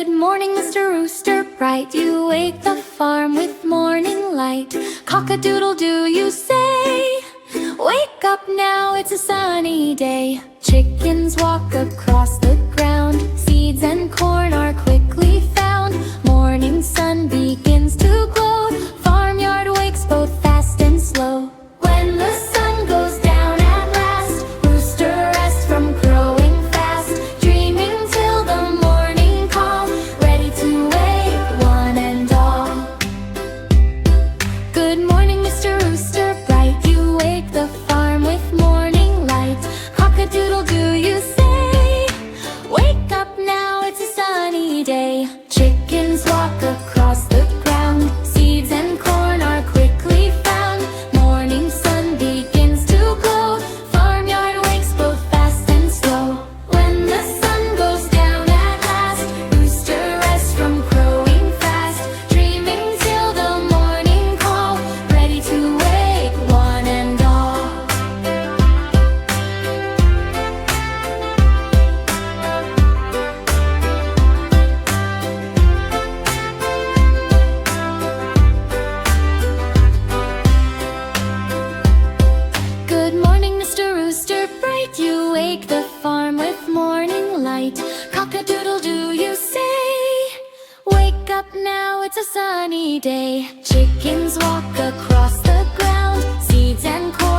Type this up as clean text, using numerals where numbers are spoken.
Good morning, Mr. Rooster, bright. You wake the farm with morning light. Cock-a-doodle-doo, you say. Wake up now, it's a sunny day. Chickens walk across the ground. Seeds and corn are quickly found. Morning sun begins to glow. Farmyard wakes both fast and slow. When the sun goes down at last, Rooster rests from crowing fast, dreaming till the morning call, ready to wake one and all. Good morning, Mr. Rooster, bright. You wake the farm with morning light. Cock-a-doodle-doo, you say. Wake up now, it's a sunny day. Chickens walk across the ground. Seeds and corn are quickly found. Morning sun begins to glow. Farmyard wakes both fast and slow. When the sun goes down at last, Rooster rests from crowing fast, dreaming till the morning call, ready to wake one and all. Good morning, Mr. Rooster, bright. You wake the farm with morning light. Cock-a-doodle-doo, you say. Wake up now, it's a sunny day. Chickens walk across the ground. Seeds and corn